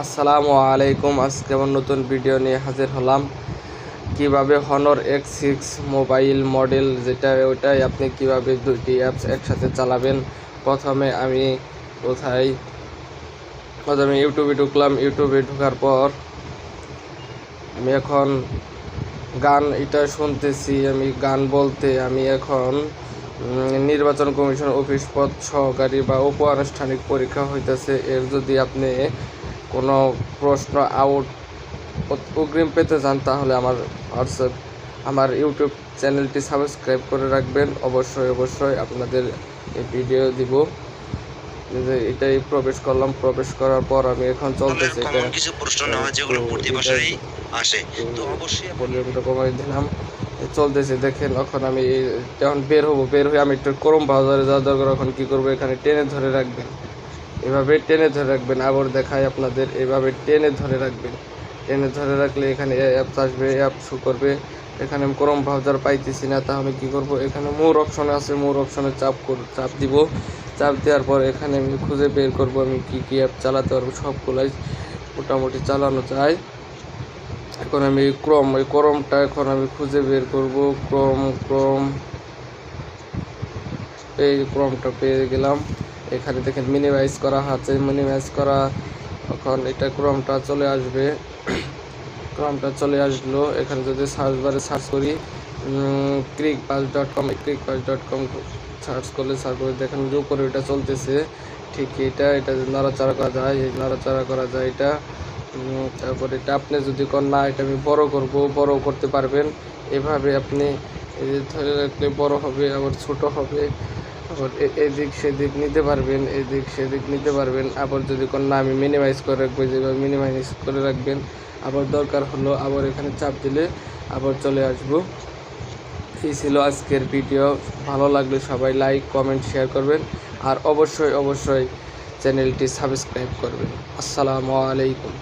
আসসালামু আলাইকুম। আজকে আমার নতুন ভিডিও নিয়ে হাজির হলাম। কিভাবে হনর X6 মোবাইল মডেল ওইটাই আপনি কিভাবে দুইটি অ্যাপস একসাথে চালাবেন। প্রথমে আমি ইউটিউবে ঢুকলাম। ইউটিউবে ঢোকার পর আমি এখন গান শুনতেছি। আমি গান বলতে আমি এখন নির্বাচন কমিশন অফিস পদ সহকারী বা উপ আনুষ্ঠানিক পরীক্ষা হইতেছে। এর যদি আপনি কোনো প্রশ্ন অগ্রিম পেতে চান তাহলে আমার ইউটিউব চ্যানেলটি সাবস্ক্রাইব করে রাখবেন। অবশ্যই আপনাদের এই ভিডিও দিব। এটাই প্রবেশ করলাম। প্রবেশ করার পর আমি এখন চলতেছে কিছু প্রশ্ন নেওয়া যেগুলো প্রতি বছরই আসে, তো অবশ্যই ভলিউমটা কমাই দিলাম। চলতেছে দেখেন। এখন আমি যখন বের হয়ে আমি একটু ক্রোম ব্রাউজারে যাওয়ার দরকার। এখন কি করবো, এখানে টেনে ধরে রাখবেন। এভাবে টেনে ধরে রাখবেন। আবার দেখায় আপনাদের, এভাবে টেনে ধরে রাখবেন। টেনে ধরে রাখলে এখানে অ্যাপস আসবে, অ্যাপ শো করবে। এখানে আমি ক্রোম ব্রাউজার পাইতেছি না, তাহলে কি করব, এখানে মোর অপশন আছে, মোর অপশনে চাপ দিব। চাপ দেওয়ার পর এখানে আমি খুঁজে বের করব আমি কি কি অ্যাপ চালাতে পারবো। সবগুলাই মোটামুটি চালানো যায়। এখন আমি ক্রোমটা এখন আমি খুঁজে বের করব। এই ক্রোমটা পেয়ে গেলাম। এখানে দেখেন মিনিমাইজ করা আছে, মিনিমাইজ করা। এখন এটা ক্রোমটা চলে আসবে। ক্রোমটা চলে আসলো। এখানে যদি সার্চ বারে সার্চ করি crickbuzz.com সার্চ করলে দেখেন যে উপরে এটা চলতেছে। ঠিক এটা নাড়াচাড়া করা যায়, নাড়াচাড়া করা যায় এটা। তারপরে এটা আপনি যদি না এটা আমি বড় করতে পারবেন। এভাবে আপনি ধরে রাখলে বড় হবে, আবার ছোট হবে, আবার এদিক সেদিক নিতে পারবেন। আবার যদি না আমি মিনিমাইজ করে রাখবো, যেভাবে মিনিমাইজ করে রাখবেন। আবার দরকার হলো আবার এখানে চাপ দিলে আবার চলে আসবো। এই ছিল আজকের ভিডিও। ভালো লাগলে সবাই লাইক, কমেন্ট, শেয়ার করবেন। আর অবশ্যই চ্যানেলটি সাবস্ক্রাইব করবেন। আসসালামু আলাইকুম।